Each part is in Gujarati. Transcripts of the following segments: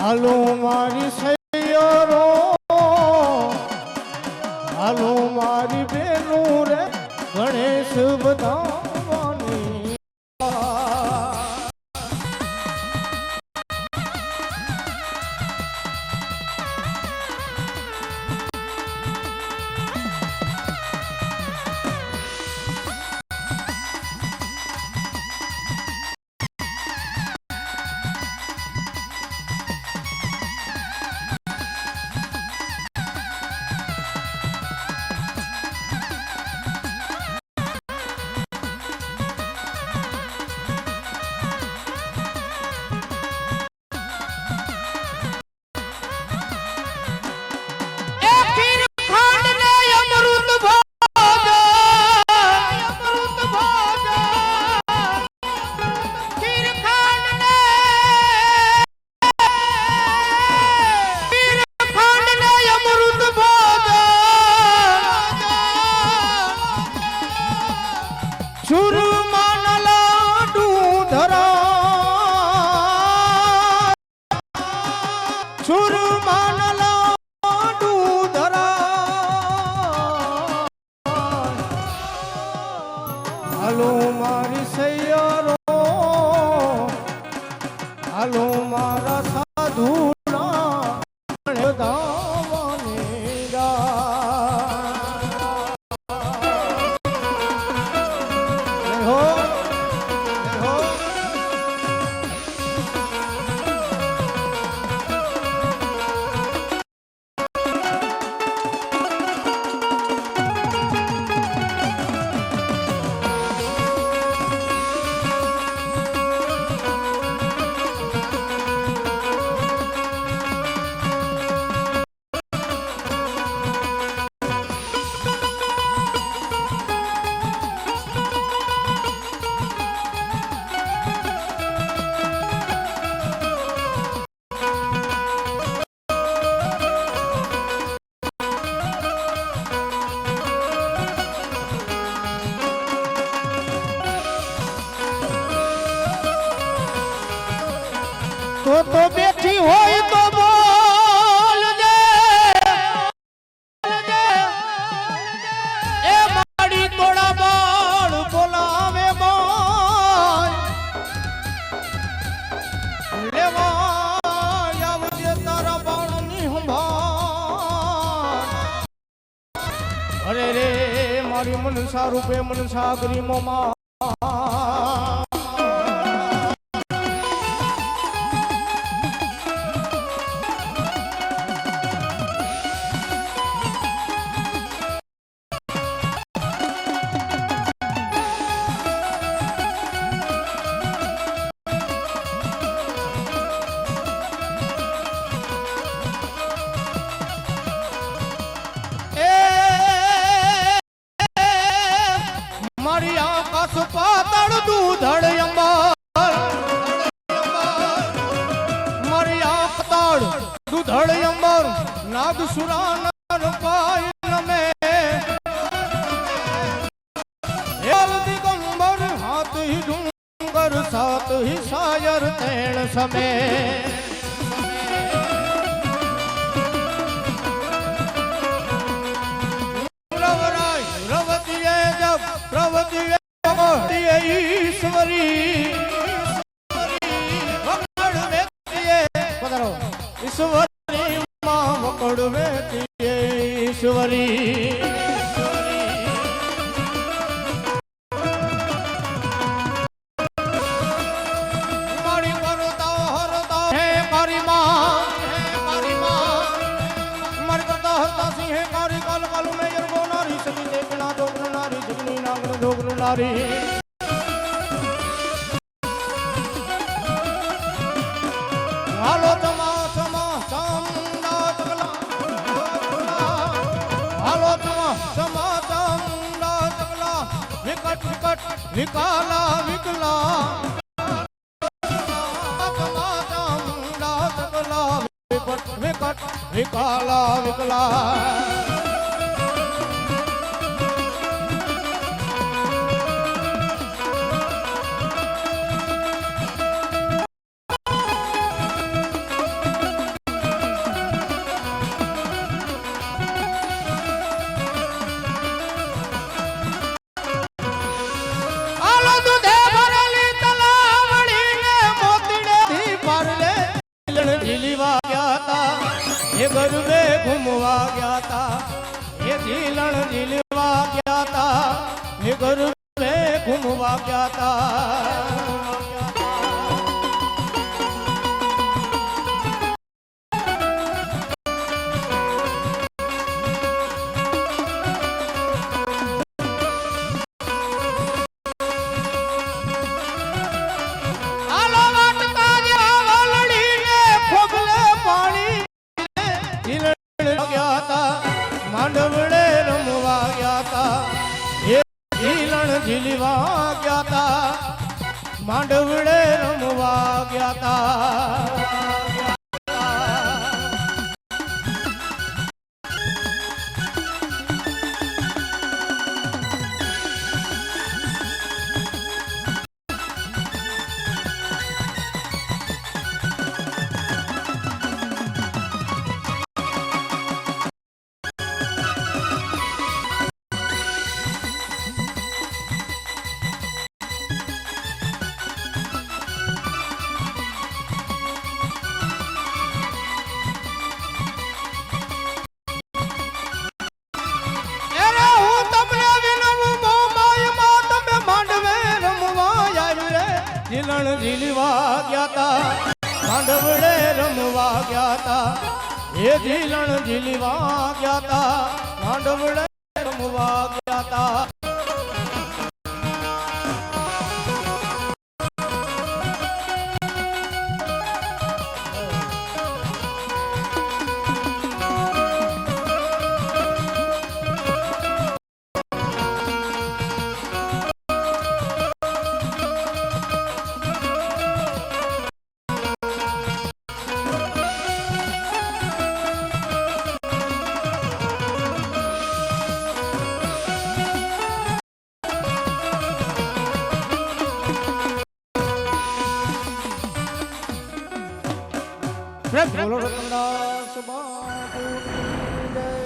હાલો મારી સૈયરો, હાલો મારી બેનું રે ગણેશ બધાવાની. હાલો મારી સૈયરો, હાલો મારા સાધુના બધાવાની હો. તો બેઠી હોય તો બોલજે, એ માડી તોડા બાળ બોલાવે બોલ, લેવા આવજે તારા બાળની સંભાળ. અરે રે મારી મનસા રૂપે મનસા ગરીમોમાં પાતળ દૂધળ અંબર, મારી આખતળ દૂધળ અંબર, નાદ સુરાનર પાય નમે, હેલ દિગંબર હાથ હી ડુંગર સાત હી સાયર તેણ સમે. પ્રવતીએ ઈશ્વરી વકડ વેતીએ પધારો, ઈશ્વરી માં વકડ વેતીએ ઈશ્વરી. મારી કરતા હરતા હે મારી માં, મારી કરતા હરતા સિંહ હે મારી કાલ કાલુ મેં યરગો નારી સતી દેખના જોગન નારી જગની નાગન જોગન નારી. હાલો ચમા ચમા ચાંદા ચકલા, હાલો ચમા ચમા ચાંદા ચકલા, વિકટ વિકટ વિકાલા વિકલા, ચમા ચાંદા ચકલા, વિકટ વિકટ વિકાલા વિકલા. એ ગરબે ઘૂમવા ગયા તા એ ઝીલણ ઝીલવા ગયા તા એ ગરબે ઘૂમવા ગયા તા માંડવડે રમવા ગયા તા એ ઝીલણ ઝીલવા ગયા તા માંડવડે રમવા ગયા તા ઝીલણ ઝીલવા ગયા તા માંડવડે રમવા ગયા તા એ ઝીલણ ઝીલવા ગયા તા માંડવડે રમવા ગયા તા બોલો રતનદાસ બાપુની જય.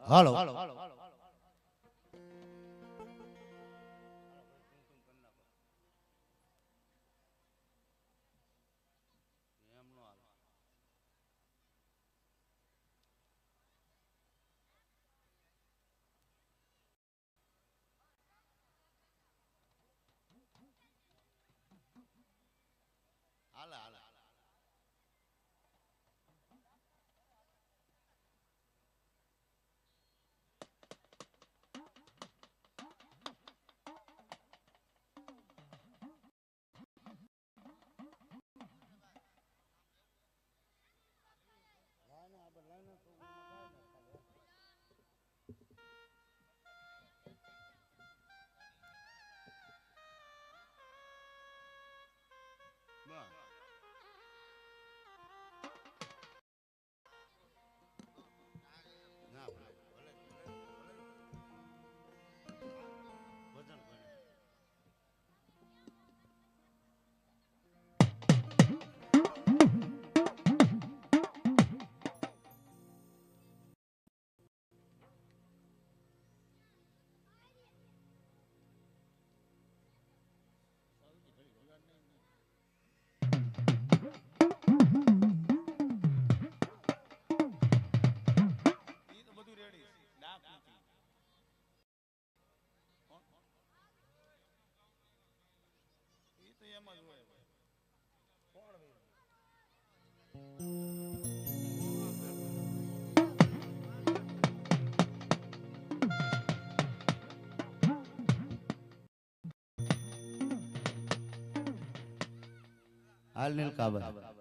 હાલો હાલ નીલકાભાઈ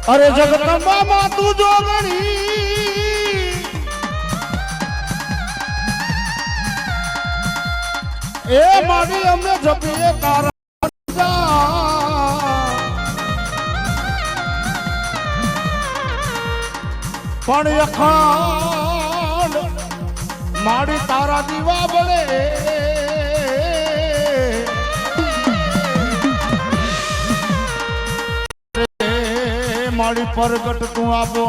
અરે જગદંબા માં તું જોગણી એ મારી અમને જપીએ તારા પણ અખાંડ મારી તારા દીવા બળે મારી પરગટ તું આપો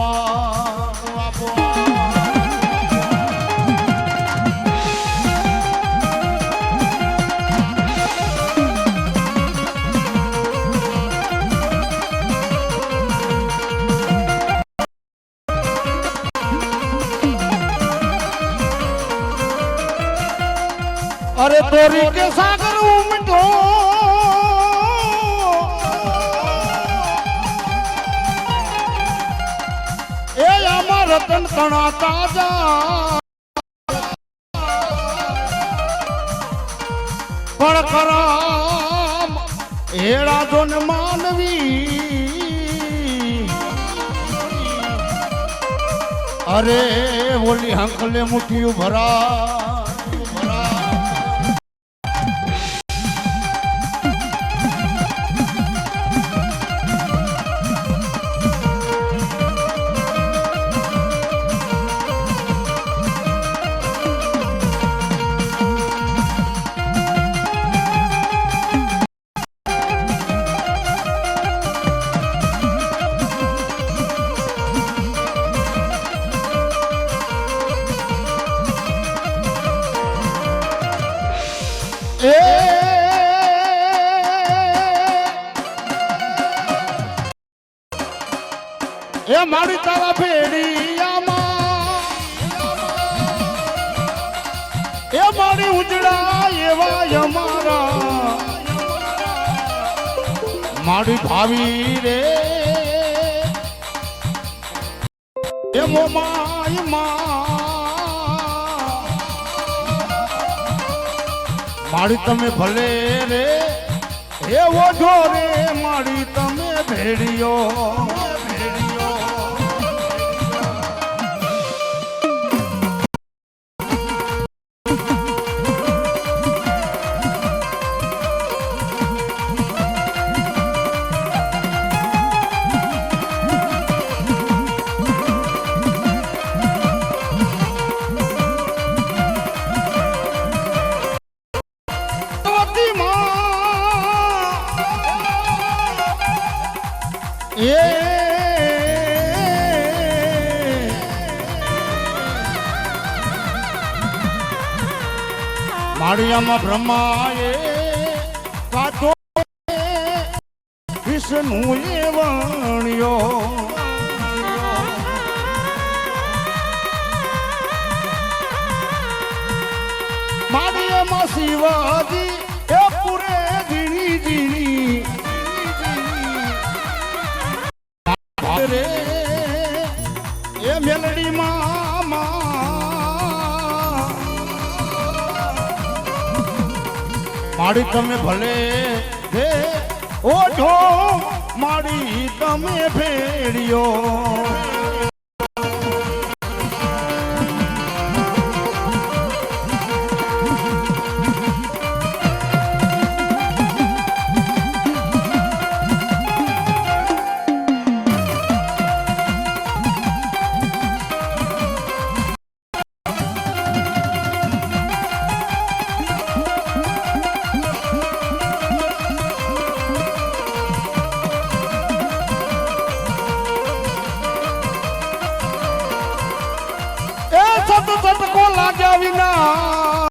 અરે તોરી કે સાગર ઉમટો રતન તણા તાજા પણ કરામ હેડા જોન માનવી અરે ઓલી હંકલે મુઠ્ઠી ભરા એ મારી તારા ભેડિયામાં એ મારી ઉજળા એવા અમારા મારી ભાવી રે એ મોમાય મારી તમે ભલે રે એ ઓઢો રે મારી તમે ભેડિયો માળિયામાં બ્રહ્માએ કાતો વિષ્ણુ એ વણ્યો માળિયામાં શિવાજી એ પૂરે જીણી માડી તમે ભલે હે ઓઢો માડી તમે ફેર્યો સટકો લાગ્યા વિના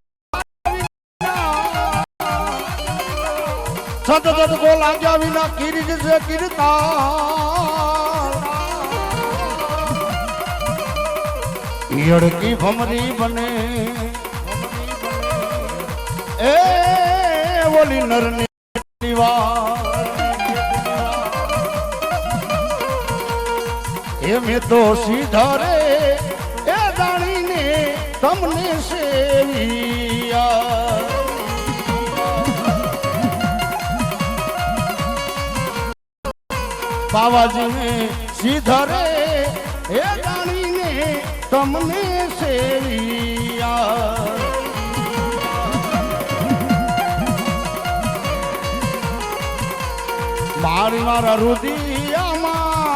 સટકો લાગ્યા વિના કીરી છે કીર્તા યડકી ભમરી બને એ ઓલી નરની એ મેં તો સીધા રે એ જાણીને તમને સેવિયા બાવાજીને સીધા રે એ જાણીને તમને સેવિયા મારી મારા રુદિયામાં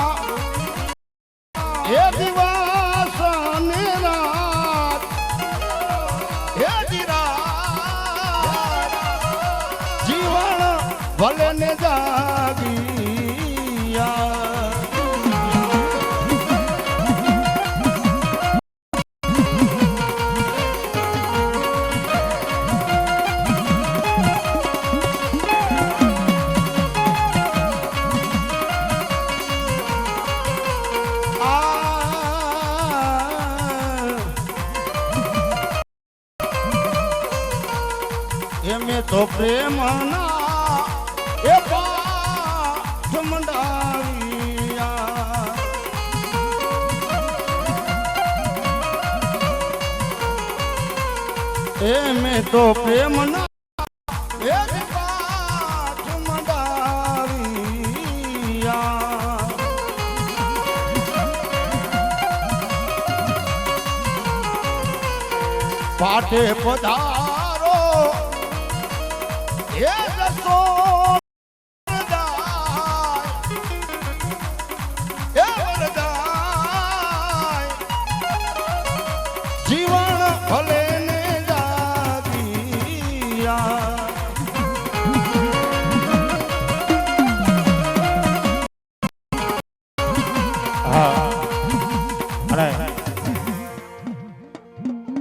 એ દિવસ ને રાત એ જીવન ભલે ને જાગિયા એમે તો પ્રેમના એ પાઠ મંડાવ્યા એમે તો પ્રેમના એ પાઠ મંડાવ્યા પાઠે પધારો એ રસો જીવન ભલે ને જાગિયા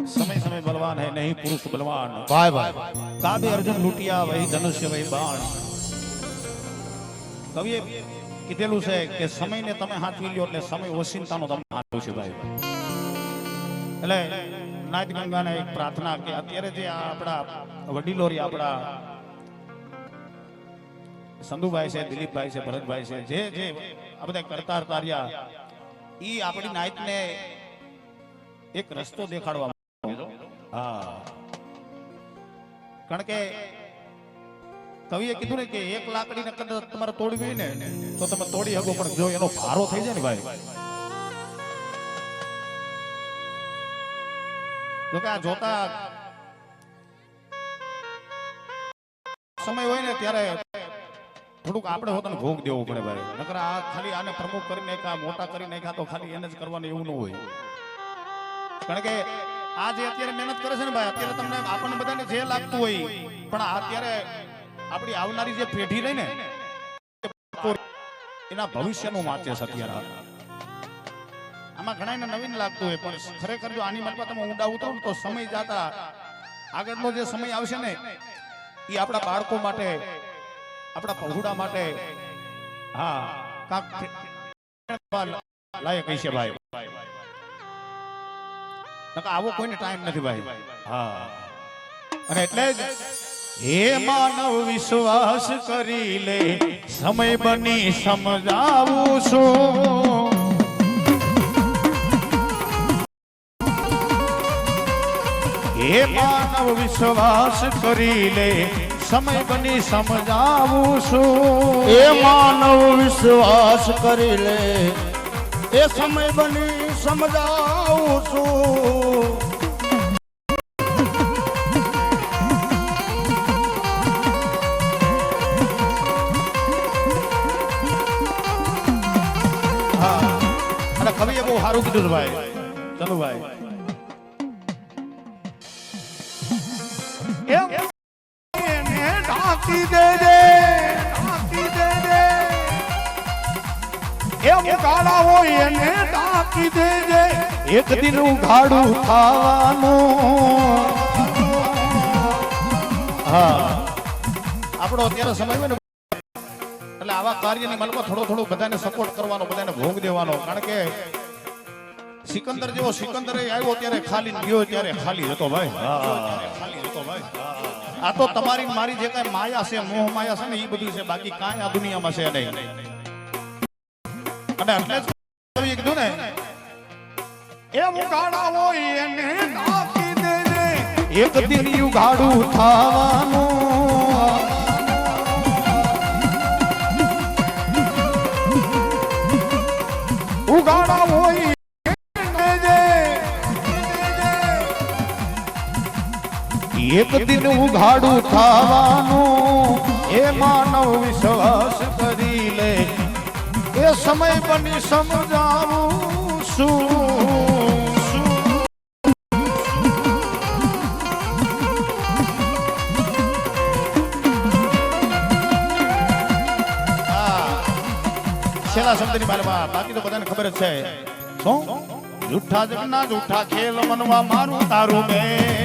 समय समय बलवान है नहीं पुरुष बलवान ભાઈ ભાઈ काव्य अर्जुन लूटिया वही धनुष्य वही बाण कविए કીધેલું છે કે સમયને તમે હાચવી લ્યો એટલે સમય ઓસિંતાનો તમને હાચવું છે ભાઈ એટલે નાદ ગંગાને એક પ્રાર્થના કે અત્યારે જે આપણા વડીલો રે આપણા સંધુભાઈ છે દિલીપભાઈ છે ભરતભાઈ છે જે જે આ બધા કરતા રહ્યા ઈ આપણી નાયતને એક રસ્તો દેખાડવા હા કારણ કે કવિએ કીધું ને કે એક લાકડીને કદાચ તમારે તોડવી હોય ને તો તમે તોડી શકો પણ જો એનો ભારો થઈ જાય ને ભાઈ જો કે આ જોતા સમય હોય ને ત્યારે થોડુંક આપણે પોતાને ભોગ દેવો પડે ભાઈ નકર આ ખાલી આને પ્રમુખ કરી નાખ્યા મોટા કરી નાખ્યા તો ખાલી એને જ કરવાનું એવું ન હોય કારણ કે આ જે અત્યારે મહેનત કરે છે ને ભાઈ અત્યારે તમને આપણને બધાને જે લાગતું હોય પણ અત્યારે આપણી આવનારી જે પેઢી રહી ને એના ભવિષ્યનું વાંચે છે અત્યારે આમાં ઘણાને નવીન લાગતું હોય પણ ખરેખર જો આની મતલબ તમે ઊંડા ઉતરો તો સમય જાતા આગળનો જે સમય આવશે ને એ આપણા બાળકો માટે આપણા પહોળા માટે હા કાક લાયક હશે ભાઈ આવો કોઈને ટાઈમ નથી ભાઈ હા અને એટલે જ હે માનવ વિશ્વાસ કરી લે સમય બની સમજાવું છું હે માનવ વિશ્વાસ કરી લે સમય બની સમજાવું છું એ માનવ વિશ્વાસ કરી લે એ સમય બની સમજાવું છું અને કવિએ બહુ સારું કીધું છે ભાઈ ચનુભાઈ એને ઢાંકી દેજે એમ ગાળા હોય એને ઢાંકી દેજે એક દિન ઉઘાડું ખાવાનું આપણો અત્યારે સમય હોય ને એટલે આવા કાર્યની મનમાં થોડો બધાને સપોર્ટ કરવાનો બધાને ભોગ દેવાનો કારણ કે સિકંદર જેવો સિકંદર આવ્યો ત્યારે ખાલી ગયો ત્યારે ખાલી હતો ભાઈ આ તો તમારી મારી જે કઈ માયા છે મોહ માયા છે ને એ બધું છે બાકી કાંઈ આ દુનિયામાં છે નહીં અને એટલે જ કવિએ કીધું ને એમ ગાળા હોય એને ઢાંકી દેજે એક દિન ઉઘાડું ખાવાનું ઉઘાડા હોય એક દિન ઉઘાડું થવાનું એ માનવ વિશ્વાસ કરી લે એ સમય બની સમજાવું શું છેલ્લા શબ્દની બારમાં બાકી તો બધાને ખબર જ છે શું જૂઠા જગના જૂઠા ખેલ મનવા મારું તારું મેં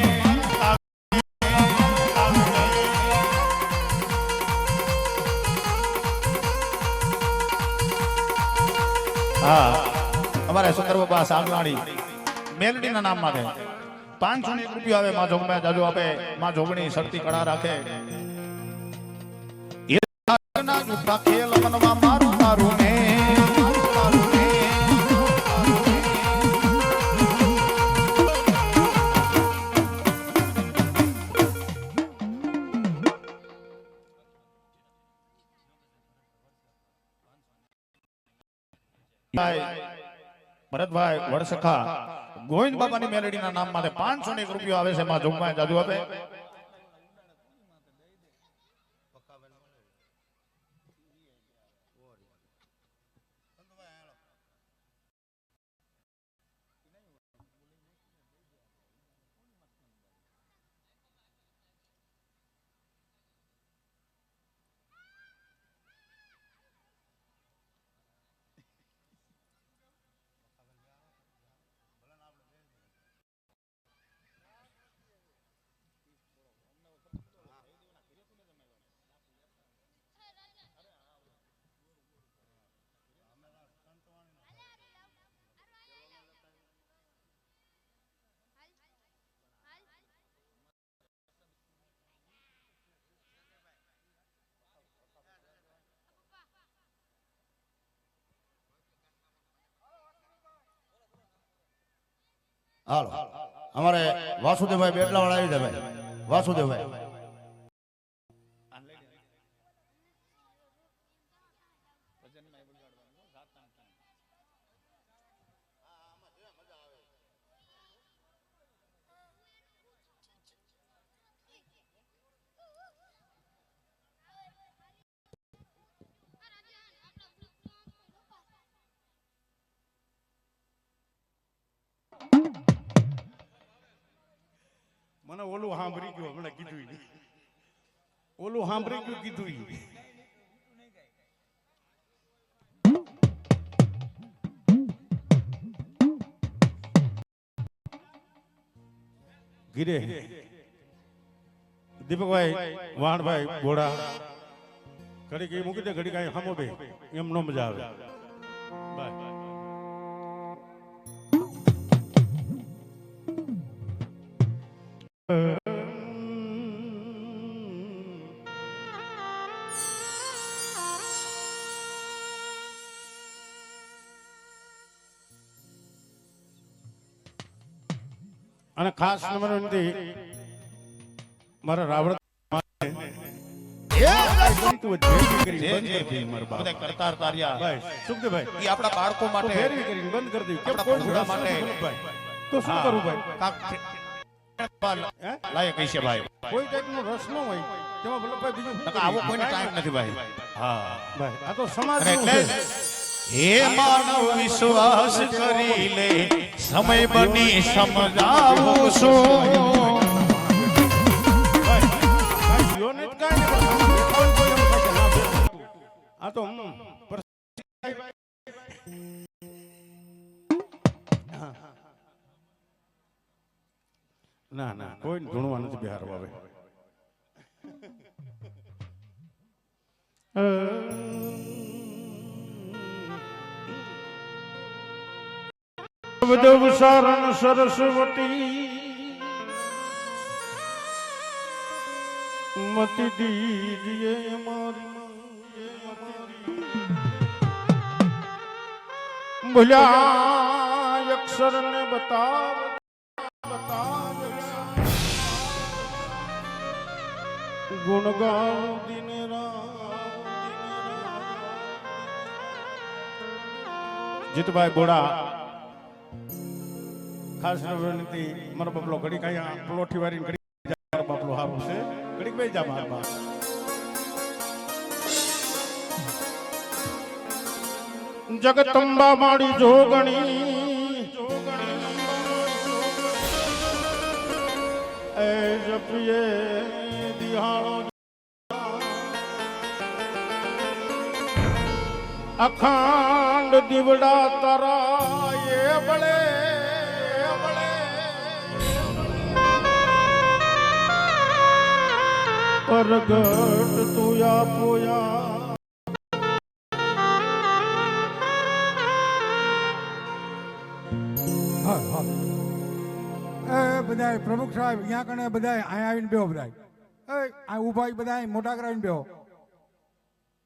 અમારે સુંદર બાબા સાગવાણી મેલડીના નામ માટે 501 રૂપિયા આવે માં જોગમાં જાજુ આપે માં જોગણી શક્તિ કળા રાખે એ જૂઠા ખેલ મનવા મારું તારું ને ભરતભાઈ વડસખા ગોવિંદ બાબાની મેલડીના નામ માટે 501 રૂપિયા આવે છે માં જોગમાં જાજુ આપે હાલો અમારે વાસુદેવભાઈ બેટલા વાળા આવી જાય ભાઈ વાસુદેવભાઈ મને ઓલું સાંભળી ગયું મને કીધું ઓલું સાંભળી ગયું કીધું ગીરે દીપકભાઈ વાણભાઈ ઘોડા ઘડી કઈ મૂકી દે ઘડી કઈ સામો બે એમ નો મજા આવે બાય અને ખાસ નંબર વિનંતી મારા રાવણ બધા કરતા તાર્યા સુખદેવભાઈ ઈ આપણા બાળકો માટે ફેરવી કરીને બંધ કરી દીધું. કેમ આપણા કોઈ ભૂરા માટે માટે તો શું કરું ભાઈ? લાયક હશે ભાઈ. કોઈ જાતનો રસ ન હોય તેમાં વલ્લભભાઈ બીજું શું નકર આવો કરીએ? કોઈને ટાઈમ નથી ભાઈ. હા ભાઈ આ તો સમાજ એટલે હે માનવ વિશ્વાસ કરી લે સમય બની સમજાવું છું. આ તો ના ના કોઈ ધૂણવા નથી બિહારવા હવે. બધું સારણ સરસ્વતી મતી દીજીએ ભૂલ્યા અક્ષર ને બતાવ ગુણ ગાઉ દિન જીતભાઈ બોડા ખાસ વિનંતી મારો બાપલો ઘડી કઈ પ્લોઠી વાળી ઘડી જા બાપલો હારું છે ઘડી બે જા મારા બાપ જગતંબા માડી જોગણી એ જપિયે દિહાણો અખંડ દીવડા તારા એ બળે પ્રગટ તુયા પોયા બધા પ્રમુખ સાહેબ અહીંયા કણે બધા અહીંયા આવીને બેહો બધા આ ઉભા બધા મોટા કરાવીને બેહો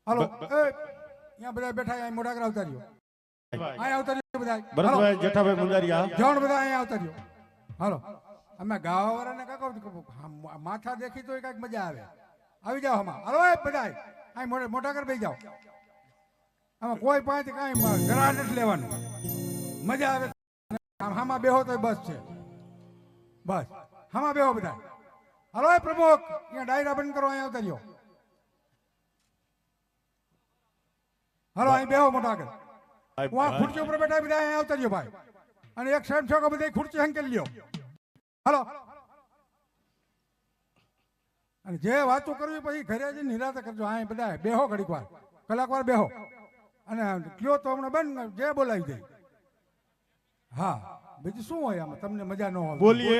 હાલો અહીંયા બધા બેઠા અહીંયા મોટા કરાવતા રહ્યો અહીંયા આવતા રહ્યો બધા ભરતભાઈ જેઠાભાઈ મુંજારિયા જણ બધા અહીંયા આવતા રહ્યો હાલો અમે ગાવા વાળાને કાકો માથા દેખી તો કઈક મજા આવે આવી જાઓ આમાં હાલો બધા અહીં મોટા કર બેસી જાઓ આમાં કોઈ પાસેથી કાંઈ ઘરા નથી લેવાનું મજા આવે આમાં બેહો તો બસ છે બસ હામાં બેહો બધા હાલો એ પ્રમુખ અહીંયા ડાયરા બંધ કરો અહીંયા આવતા રહ્યો હાલો અહીં બેહો મોટા આગળ હું આ ખુરશી ઉપર બેઠા બધા અહીંયા આવતા રહ્યો ભાઈ અને એક સાહેબ છોકરો બધા ખુરશી હંકેલી લ્યો હાલો અને જે વાતો કરવી પછી ઘરે જઈને નિરાતે કરજો અહીં બધા બેહો ઘડીક વાર કલાક વાર બેહો અને કયો તો હમણાં બંધ જે બોલાવી દે હા બીજું શું હોય આમાં તમને મજા ન આવે બોલીએ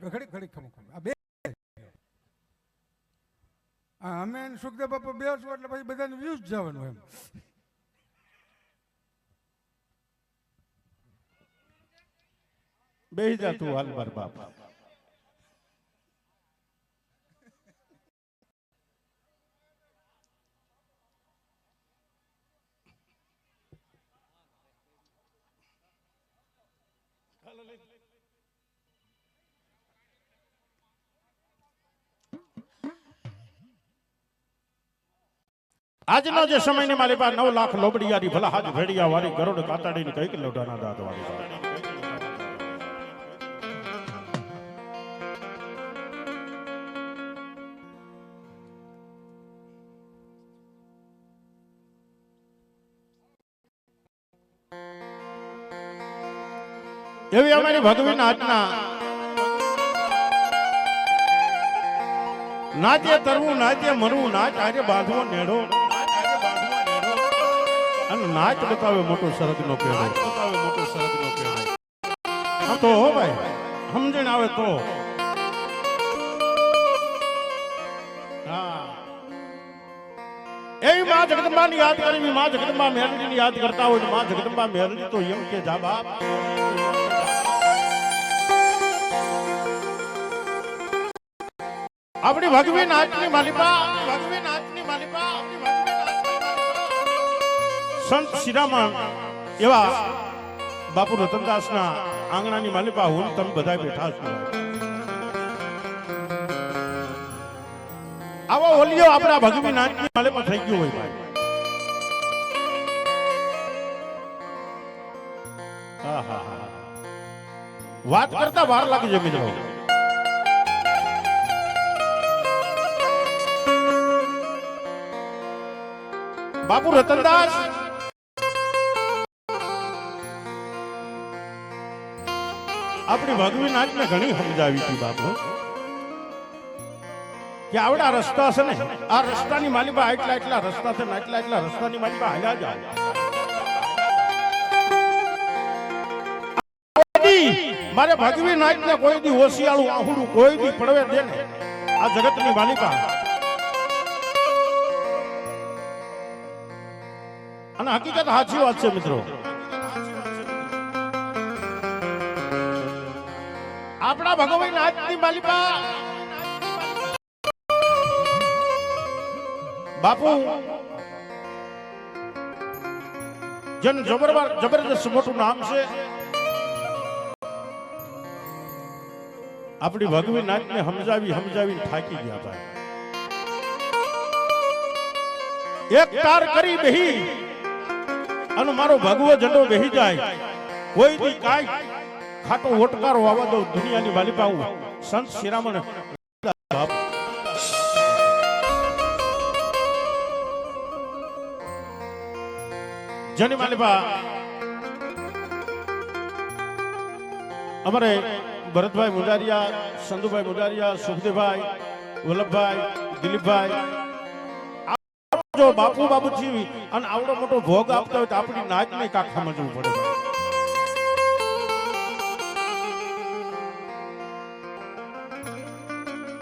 ઘડીક ઘડીક ખમો બે અમે સુખદેવ બાપા બેસું એટલે પછી બધાને વ્યૂઝ જવાનું એમ બેહી જા તું હાલ માર બાપ આજનો જે સમયની મારી પાસે 9 લાખ લોબડિયારી ભલા હાથ ભેડિયા વાળી ગરોડ કાતાડીની કઈક લોઢાના દાંત વાળી એવી અમારી ભગવી નાચના નાચે તરવું નાચે મરવું નાચ આજે બાંધવો નેડો અને નાચ બતાવે મોટો શરદ નો કેળો તો હો ભાઈ સમજણ આવે તો હા એવી માં જગદંબાની યાદ કરવી માં જગદંબા મેરડીની યાદ કરતા હોય માં જગદંબા મેરડી તો એમ કે જા બાપ આપણી ભગવી નાચની માલિકા સંત શિરામણ એવા બાપુ રતનદાસના આંગણાની માલિપા હું ને તમે બધા બેઠા છો. આવો ઓલિયો આપણા ભગવી નાચની માલિપા થઈ ગયો હોય ભાઈ. આહાહા. વાત કરતા વાર લાગી છે મિત્રો. બાપુ રતનદાસ આપણી ભગવી નાચને ઘણી સમજાવી હતી બાપુ કે આવડા રસ્તા છે ને આ રસ્તાની માલિપા એટલા રસ્તા છે ને એટલા રસ્તાની માલિપા હાલ્યા જાય. મારે ભગવી નાચને કોઈ દી હોશિયાળું આહુડું કોઈ દી પડવે દે ને આ જગતની માલિકા. અને હકીકત સાચી વાત છે મિત્રો. આપણા ભગવાન નાચની માલિકા બાપુ જેનું જબરદસ્ત મોટું નામ છે. આપણી ભગવી નાચને સમજાવી થાકી ગયા ભાઈ. એક તાર કરી બેહી અને મારો ભગવો ઝંડો બેહી જાય કોઈ દી કાઈ ખાટો ઓટકારો આવવા દો દુનિયાની માલિપા હું સંત શિરામણ જેની માલિપા અમારે ભરતભાઈ મુંડારિયા, સંધુભાઈ મુંડારિયા, સુખદેવભાઈ, વલ્લભભાઈ, દિલીપભાઈ જો બાપુ બાબુજી અને આવડો મોટો ભોગ આપતા હોય તો આપણી નાચને કાક સમજવું પડે.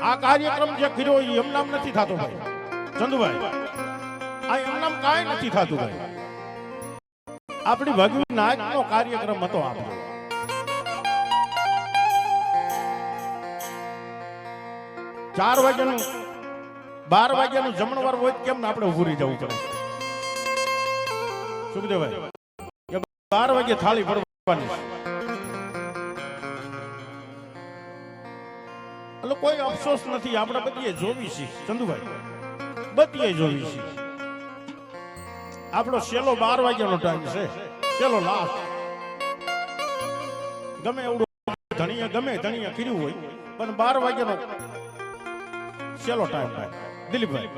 આ કાર્યક્રમ જે કર્યો એ એમ નામ નથી થતો ભાઈ ચંદુભાઈ. આ એમ નામ કાંઈ નથી થતું ભાઈ. આપણી ભગવી નાચનો કાર્યક્રમ હતો આપણો. ચાર વાગ્યાનું 12 વાગ્યાનું જમણવાર હોય કેમ આપણે ઉભું રહી જવું પડે સુખદેવભાઈ? 12 વાગે થાળી પડવાની એટલે કોઈ અફસોસ નથી. આપણે બધીએ જોવી છે ચંદુભાઈ, બધીએ જોવી છે. આપણો છેલ્લો 12 વાગ્યાનો ટાઈમ છે, છેલ્લો લાસ્ટ. ગમે એવડું ધણીએ કર્યું હોય પણ 12 વાગ્યાનો છેલ્લો ટાઈમ ભાઈ. દિલીપભાઈ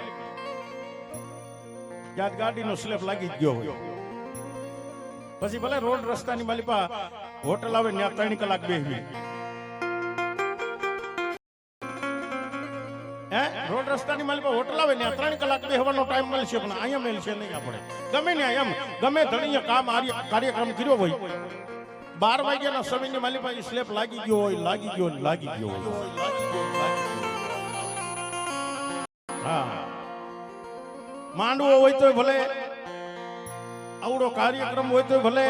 યાદ ગાડીનો સ્લેપ લાગી જ ગયો હોય પછી ભલે રોડ રસ્તાની માલિપા હોટલ આવે ત્યાં 3 કલાક બેહવી. રોડ રસ્તાની માલિપા હોટલ આવે ત્યાં 3 કલાક બેહવાનો ટાઈમ મળશે પણ અહીંયા મળશે નહીં. આપણે ગમે ને એમ ગમે ધણીએ કામ કાર્યક્રમ કર્યો હોય 12 વાગ્યાના સમયની માલિપા સ્લેપ લાગી ગયો હોય. હા, માંડવો હોય તો ભલે, આવડો કાર્યક્રમ હોય તો ભલે,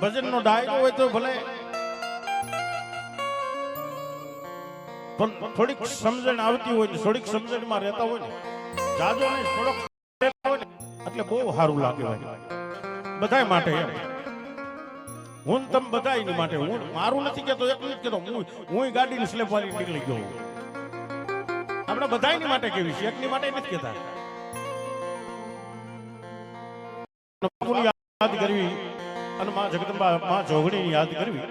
ભજનનો ડાયરો હોય તો ભલે, પણ થોડીક સમજણ આવતી હોય ને થોડીક સમજણમાં રહેતા હોય ને જાજો નહીં થોડોક હોય ને એટલે બહુ સારું લાગે ભાઈ બધાય માટે. એમ હું તમે બધાય માટે, હું મારું નથી કેતો, એકલું જ કેતો. હું ગાડીની સ્લેપ વાળી નીકળી ગયો. આપણે બધાયની માટે કેવી છે, એકની માટે નથી કહેતા. યાદ કરવી અને માં જગદંબા માં જોગણીની યાદ કરવી.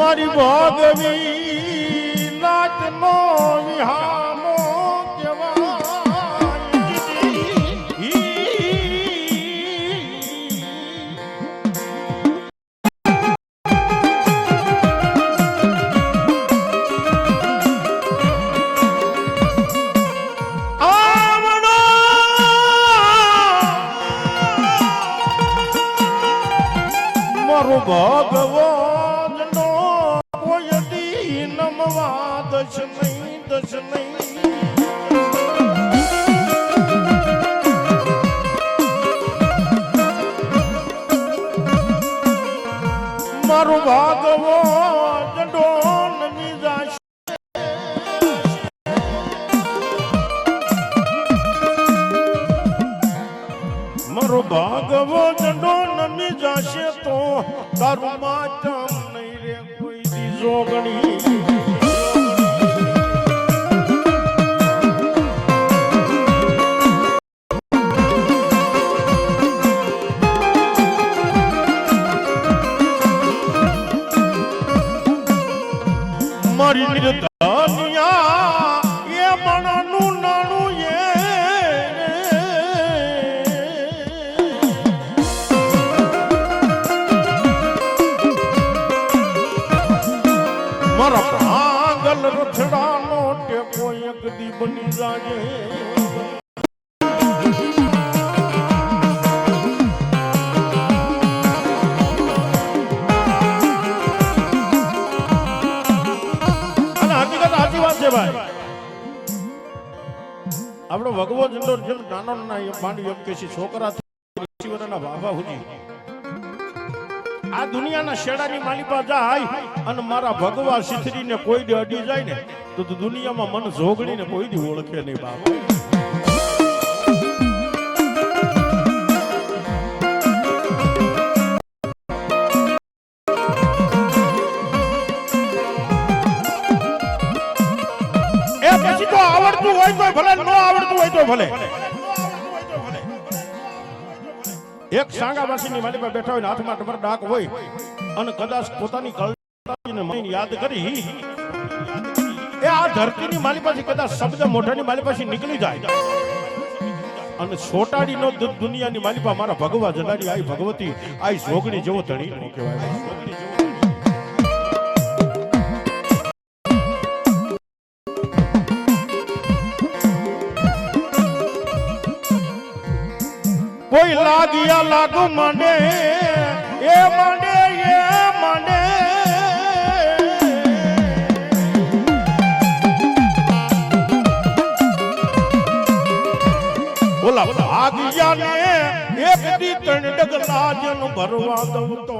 મારી ભોગવી નાચનો વિહામો કહેવાય. મારો ભગવાન નો કોઈ દી નમવા દશ નહીં મારું ભાગવાન ડોન ની જાશ મારો ભાગવાન ડોન ની જાશે તો તારું માતમ નહીં રે કોઈ દી જોગણી મારી નિર્ધનિયા એ મણનું નાનું એ મારા ભાંગલ રથડાનો ટેકો એક દી બની જાય આપણો ભગવો જંડો જેમ નાનો નાના માંડી એમ કે છોકરા વાવા સુધી આ દુનિયાના શેડાની માલિપા જાય અને મારા ભગવા શીથરીને કોઈ દી અડી જાય ને તો દુનિયામાં મન જોગણીને કોઈ દી ઓળખે નહીં બાબા પછી તો આવડતું હોય તો ભલે ન આવડતું હોય તો ભલે એક સાંગાવાસીની માલિપા બેઠા હોય ને હાથમાં ટમર ડાક હોય અને કદાચ પોતાની કળને મહિને યાદ કરી એ આ ધરતીની માલિપાથી કદાચ શબ્દ મોઢાની માલિપાથી નીકળી જાય અને છોટાડી નો દુનિયાની માલિપા મારા ભગવા જડાડી આઈ ભગવતી આઈ જોગણી જેવો ધણી નો કહેવાય કોઈ લાગિયા લાગુ માંડે એ માંડે બોલા ભાગ્યા ને એક દી ત્રણ ડગલા જન ભરવા દઉં તો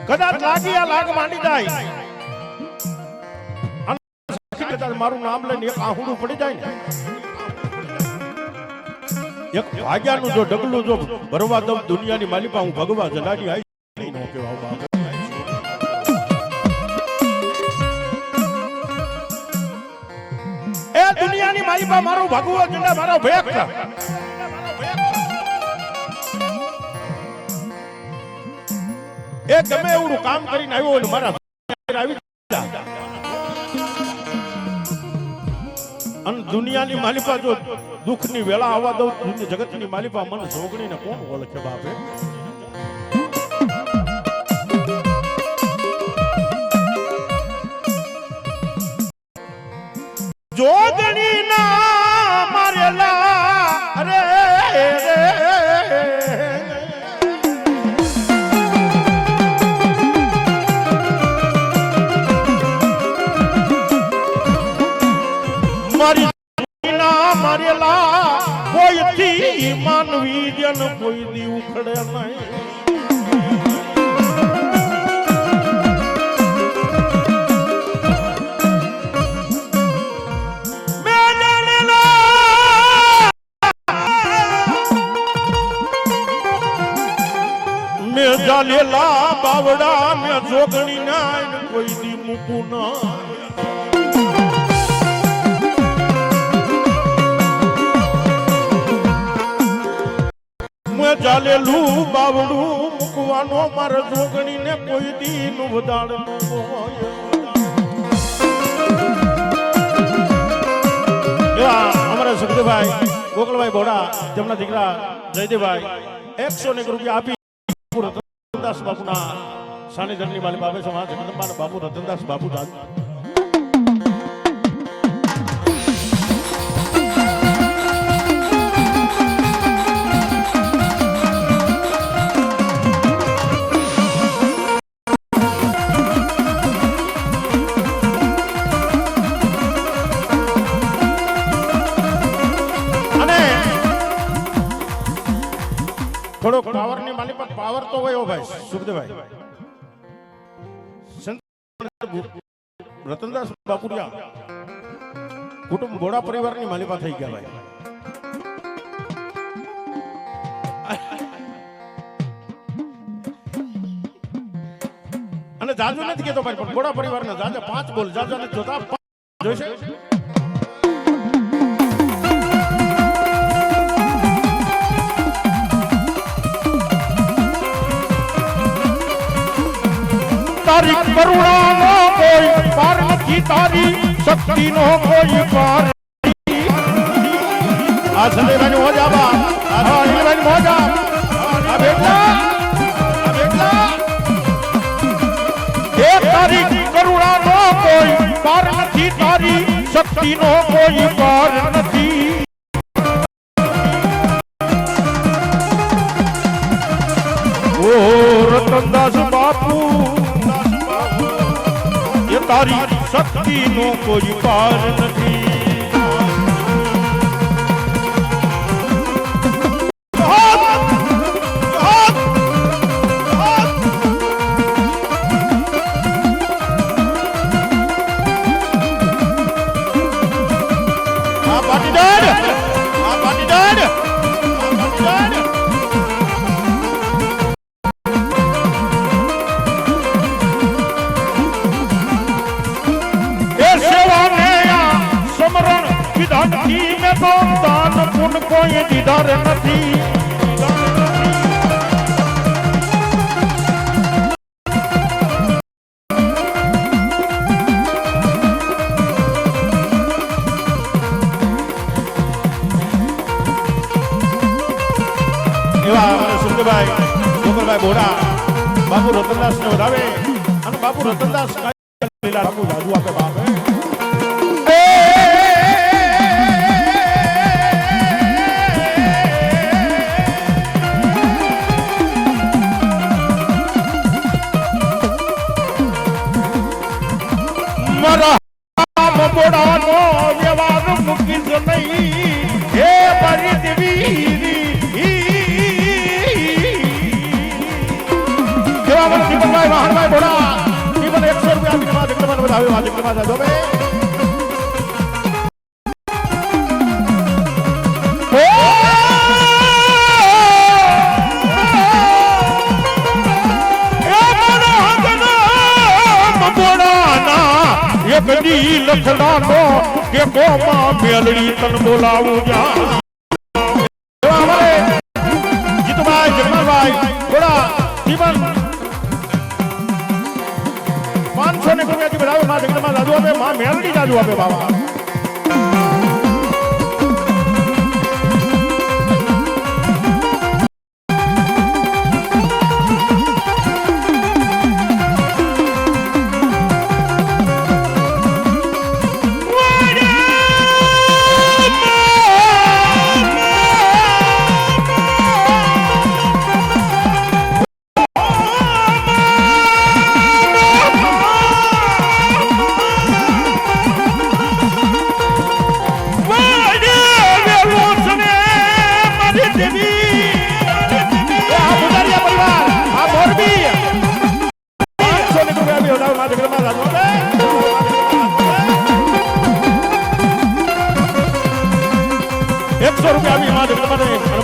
કદાચ લાગિયા લાગ માંડી જાય મારું નામ લઈને એક આહુડું પડી જાય ને એક ભાગ્યાનું જો ડગલું જો ભરવા દઉં દુનિયાની માલિપા હું ભગવા જલાડી આવી નો કેવા એ દુનિયાની માલિપા મારું ભગવા જલા મારો ભેખ એ ગમે એવું કામ કરીને આવ્યો ને મારા આવી અને દુનિયાની માલિપા જો દુઃખની વેળા આવવા દઉં જગતની માલિપા મને જોગણીને કોણ ઓળખે બાપે જોગણી ના મારેલા અરે મારી ના મારેલા કોઈથી માનવી જન કોઈ દી ઉખડે નહીં મેં જાલેલા બાવડા મેં જોગણી ના કોઈ દી મૂકું ના ચાલેલું બાવડું મૂકવાનો મારા જોગણી ને કોઈ દી નું વધાડ અમારા સુખદેવભાઈ ગોકળભાઈ બોડા તેમના દીકરા જયદેવભાઈ 101 રૂપિયા આપી રતનદાસ બાપુના સાનિધ્યની માલી બાબે સમાજ જગદંબાના બાપુ રતનદાસ બાપુ પાવર તો હોય ભાઈ સુખદેવભાઈ. સંત રતનદાસ બાપુરિયા કુટુંબ ઘોડા પરિવારની માલિકા થઈ ગયા ભાઈ. અને જાજુ નથી કેતો ભાઈ, પણ ઘોડા પરિવારના જાજા 5 બોલ, જાજા નથી જોતા 5 જોઈશે. તારી કરુણાનો કોઈ પાર નથી, તારી શક્તિનો કોઈ પાર નથી. આ સંદેશની મોજા બા, આ સંદેશની મોજા, આ બેટા, આ બેટા. એ તારી કરુણાનો કોઈ પાર નથી, તારી શક્તિનો કોઈ પાર નથી. ઓ રતનદાસ બાપુ, એ તારી શક્તિનો કોઈ પાર નથી. કોઈ દીદાર નથી. એવા સુંદરભાઈ ગોકળભાઈ બોડા બાપુ રતનદાસ ને વધાવે, અને બાપુ રતનદાસ લીલા બાપુ જાદુ આપે બાપે. બોડાનો વ્યવહાર મૂકીશ નહીં, હે મારી દેવી. એવા મને જીવનભાઈ વાહનભાઈ બોડા જીવન 100 રૂપિયા આપીને જગદમાં વધાવ્યો. આ જગદમાં જાજો બે કદી લખડાનો કે કોમાં મેલડી તન બોલાવું જા. જીતુભાઈ જગમલભાઈ થોડા જીવન 500 ને રૂપિયાથી બનાવે. માં જગદમાં જાદુ આપે, માં મેલડી જાદુ આપે બાબા.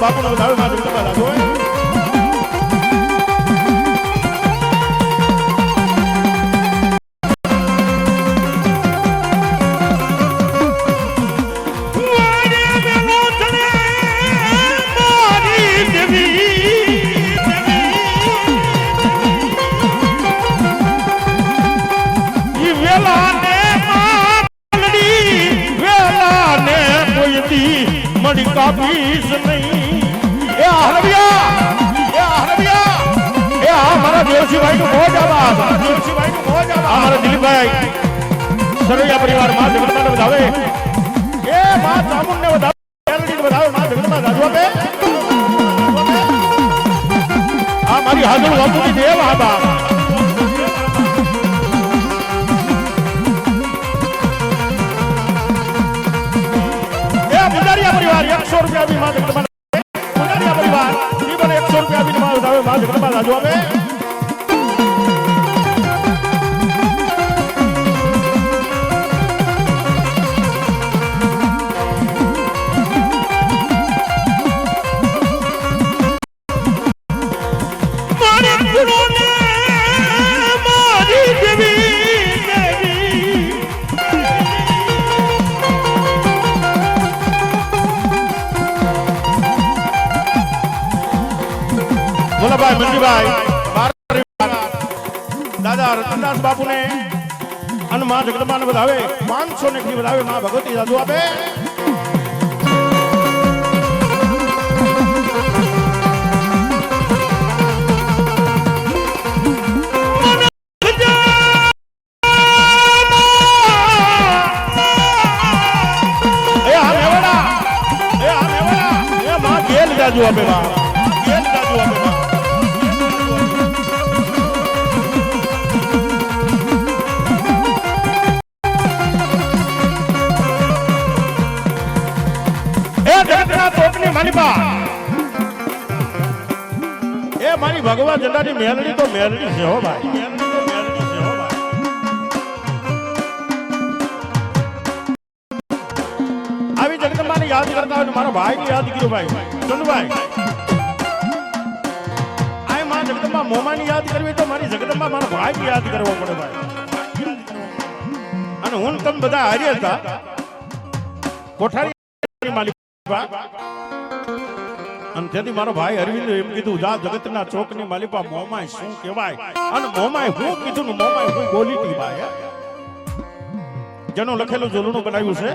બાપુ નો દાવ માં જગદમાં લાગો. મળી કાપીશ નહીં. એ હરવિયા, એ હરવિયા, એ આ મારા દેવસીભાઈ નું મોજ આવાજ, દેવસીભાઈ નું મોજ આવાજ. અમારા દિલીપભાઈ સરવૈયા પરિવાર માં જગદમાં વધાવે, એ માં ચામુંડ ને વધાવે, મેલડી ને વધાવે, માં જગદમાં જાદુ આપે. આ મારી હાજર વાપુની દેવ આબા. પરિવાર 100 રૂપિયા બી માં જગદમાં, પરિવાર જીવન 100 રૂપિયા બી માં વધાવે, માં જગદમાં રવિભાઈ દાદા રતનદાસ બાપુને અને માં જગદંબાને વધાવે 500 ને વધાવે માં ભગવતી જાદુ આપે જાદુ આપે માં કેમ જાદુ આપે માં એ જગતના તોપની માલિપા એ મારી ભગવાન જંડાની મેલડી તો મેલડી છે હો ભાઈ મેલડી તો મેલડી છે હો ભાઈ આવી જગદંબાને યાદ કરતા હોય મારા ભાઈને યાદ કર્યો ભાઈ ચંદુભાઈ આ માં જગદંબા મોમાની યાદ કરવી તો મારી જગદંબા મારા ભાઈને યાદ કરવો પડે ભાઈ અને હું તમે બધા હાર્યા હતા કોઠારી માલિક અને તેથી મારો ભાઈ અરવિંદ એમ કીધું જા જગતના ચોકની માલિપા મોમાય શું કહેવાય અને મોમાય હું કીધું ને મોમાય હું બોલી હતી ભાઈ જેનું લખેલું ઝૂલણું બનાવ્યું છે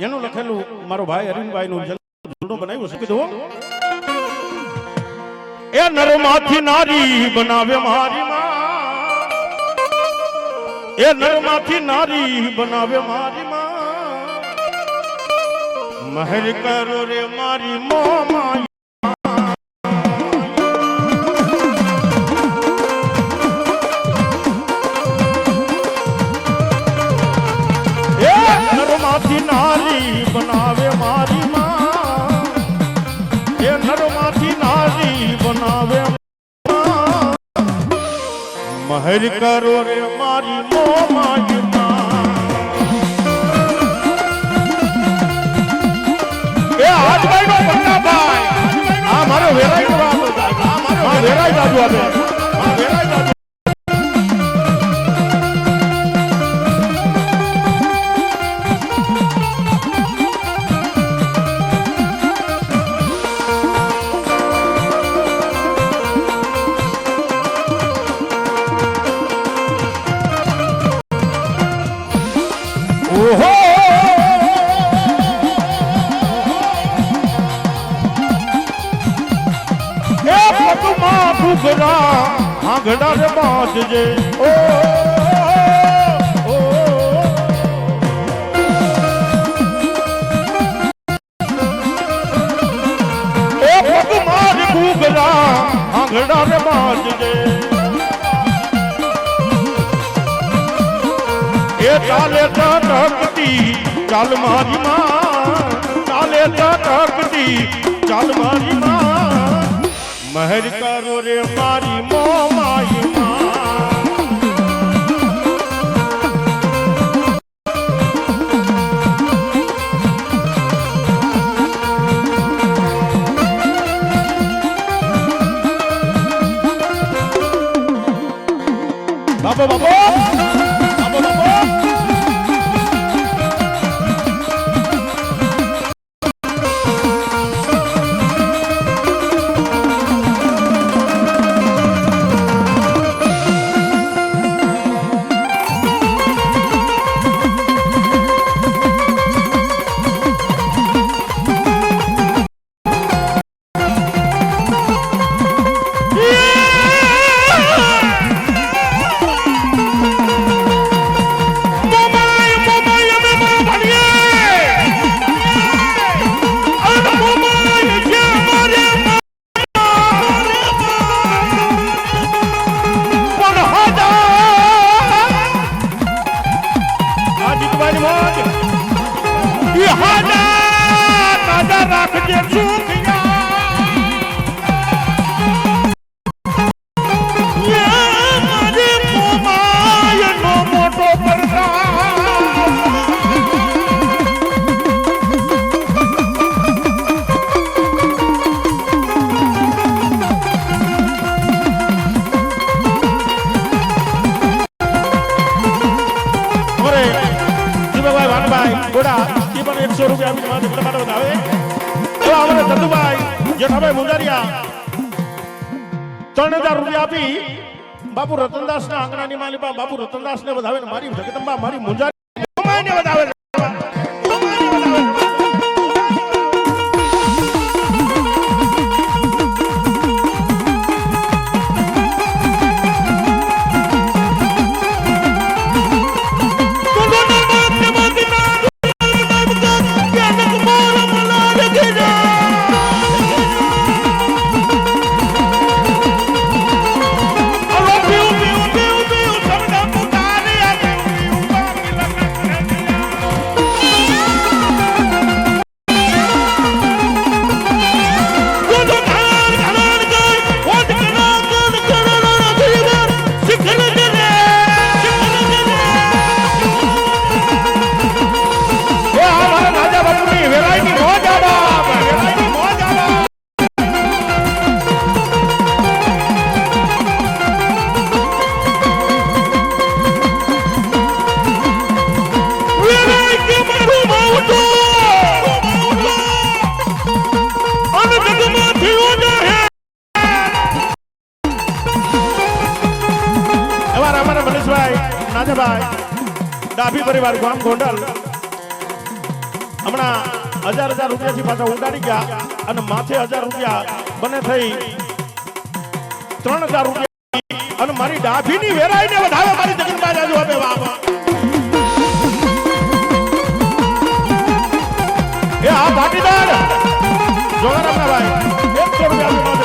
એનું લખેલું મારો ભાઈ અરવિંદભાઈ નું ઝૂલણું બનાવ્યું છે કીધું એ નરમાંથી નારી બનાવે મારી માં એ નરમાંથી નારી બનાવે મારી માં મહેર કરો રે મારી મોમાં એ નરમાંથી નારી બનાવે મારી માં એ નરમાંથી નારી બનાવે મહેર કરો રે મારી મોમાં આજભાઈ નો પન્નાભાઈ આ મારો વેરાઈ નો વાત આ મારો વેરાઈ જાદુ આપે આ વેરાઈ જાદુ ઓહો આંગડા રે બાંધજે ઓ પગ માર ઘૂઘરા આંગડા રે બાંધજે એ ચાલે ટકતી ચાલ મારી માં ચાલે ટકતી ચાલ મારી માં મહેર કરો રે મારી મોમાઈ બાબો બાબો બાબો બાબો 3000 રૂપિયા આપી બાપુ રતનદાસ ના આંગણાની માલિકા બાપુ રતનદાસ ને વધાવે ને મારી જગદંબા મારી મુંજારી મોમાઈને વધાવે ડાભી પરિવાર ગામ ગોંડલ હમણાં 1000 રૂપિયાથી પાછા ઉડાડી ગયા અને માથે 1000 રૂપિયા બને થઈ 3000 રૂપિયા અને મારી ડાભીની વેરાઈને વધાવે મારી જગનબા જાજુ આપે બાપ એ આ પાટીદાર જોગરામના ભાઈ 100 રૂપિયા વધાવે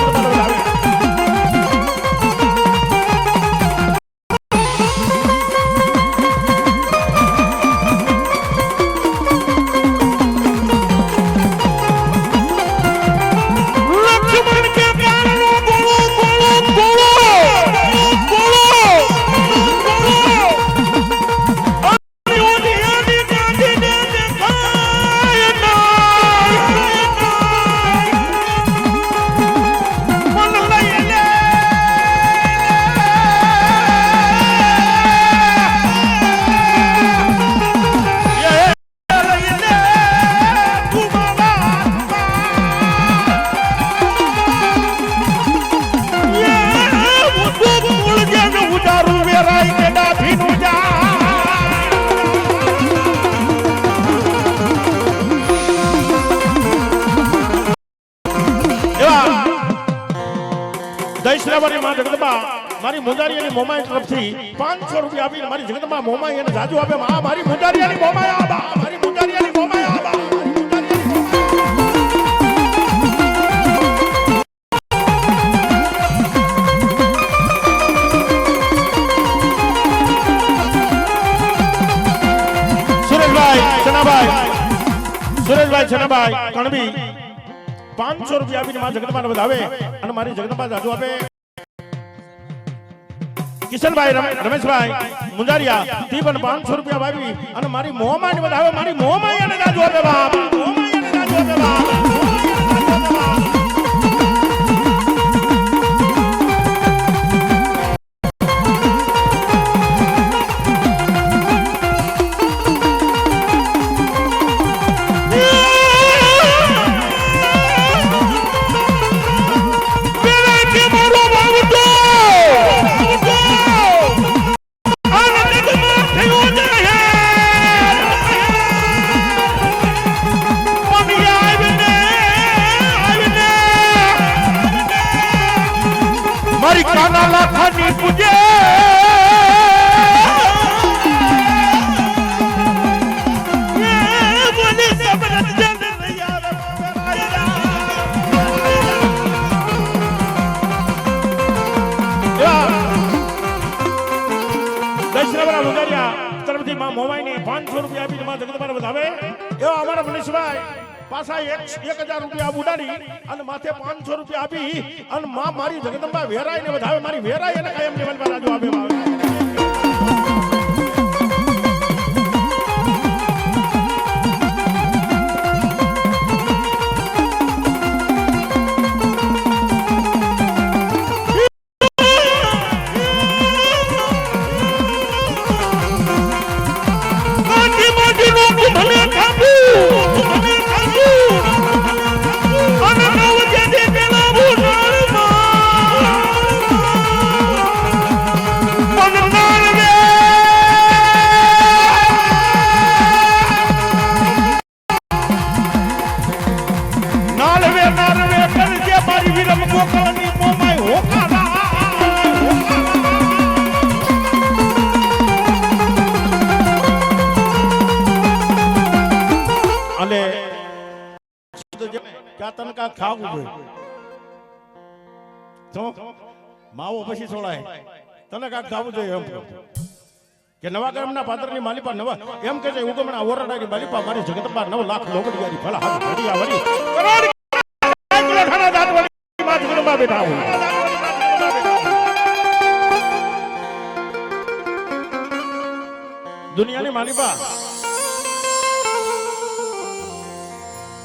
મારી મુંજારી અને મોમાઈ તરફથી 500 રૂપિયા આપીને મારી જગદંબા મોમાઈ અને જાજુ આપે મારી મુંજારી અને મોમાઈ આબા મારી મુંજારી અને મોમાઈ આબા સુરેશભાઈ છનાભાઈ કણબી 500 રૂપિયા આપીને મારી જગદંબાને વધાવે અને મારી જગદંબા જાજુ આપે કિશનભાઈ રમેશભાઈ મુંજારિયા તી પણ 500 રૂપિયા વાવી અને મારી મોમાઈને વધાવે મારી મોમાઈ અને જાજુ આપે બાપ મોમાઈ અને જાજુ આપે બાપ કાના લાખાની પૂજે મને સબરત જન યાર દશરથના મુંજારિયા તરફથી માં મોમાઈને 500 રૂપિયા આપીને માં જગદંબાને વધાવે એવા અમારા મનીષભાઈ પાછા 1000 રૂપિયા ઉડાડી અને માથે 500 રૂપિયા આપી અને માં મારી જગદંબા વેરાઈને વધાવે મારી વેરાઈ અને કાયમ લેવલ પર રાજુ આપે તને કાંઈક ખાવું જોઈએ તો માવો પછી છોડાય તને કાંઈક ખાવું જોઈએ એમ કહું. કે નવા ગામના પાદરની માલિપા નવા એમ કે છે ઉગમણા ઓરડાની માલિપા મારી જગતમાં 9 લાખ લોગડિયાની ભલા હાથ ઘડિયા વળી કરોડ કિલોઠાના દાંત વળી માં જગતમાં બેઠા હોય. દુનિયાની માલિપા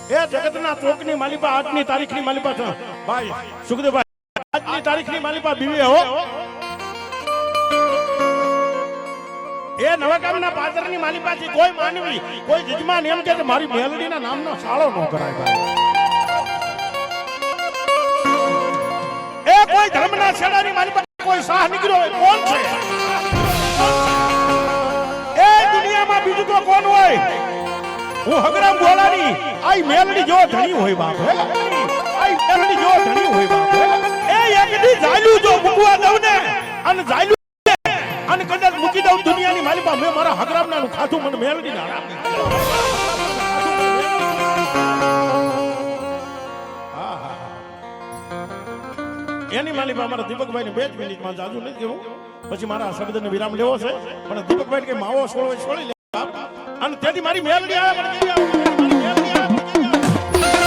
એ જગતના ચોકની માલિપા આજની તારીખની માલિપા છે ભાઈ સુખદેવભાઈ આજની તારીખની માલિપા બીવે હો. એ નવા ગામના પાદરની માલિપાથી કોઈ માનવી કોઈ જજમાન એમ કે મારી મેલડીના નામનો સાળો ન કરાય ભાઈ. એ કોઈ ધર્મના છેડાની માલિપા કોઈ શાહ નીકળ્યો હોય કોણ છે એ દુનિયામાં બીજું તો કોણ હોય. હું હગરામ બોલાની આઈ મેલડી જો ધણી હોય બાપ હે આઈ મેલડી જો ધણી હોય બાપ હે. એ એકડી જાયલું જો મૂકવા દઉં ને અને જાયલું અને કદાચ મૂકી દઉં દુનિયાની માલિપા મેં મારા હગરામનાનું ખાધું મને મેલડી ના આરામ એની માલિપા મારા દીપકભાઈ ને 2 જ મિનિટમાં જાજુ નથી કેવું પછી મારા શબ્દને વિરામ લેવો છે પણ દીપકભાઈ કે માવો છોડી લે અને તેથી મારી મેલડી આવે મને કેવી આવે મારી મેલડી આવે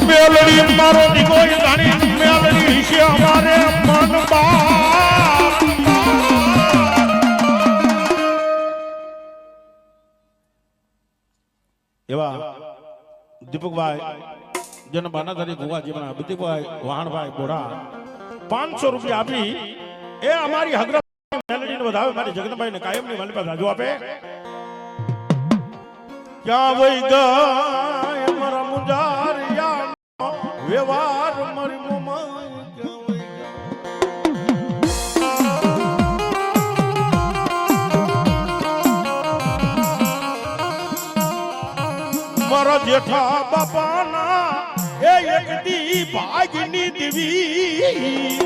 મેલડી મારો દીકો જાણી મેલડી છે અમારે મનબા. એવા દીપકભાઈ જેના બાનાધારી ભુવાજીના દીપકભાઈ વાહણભાઈ બોડા 500 રૂપિયા આપી એ અમારી હગરા મેલડીને વધાવે મારી જગદંબાઈને કાયમની માલિપા રાજો આપે. ક્યાં વઈ ગયા મારા મુંજારિયા વ્યવહાર મારી મોમાઈ ક્યાં વઈ ગયા મારા જેઠા બાપાના એ એક દી ભાગની દેવી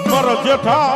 મારા જેઠા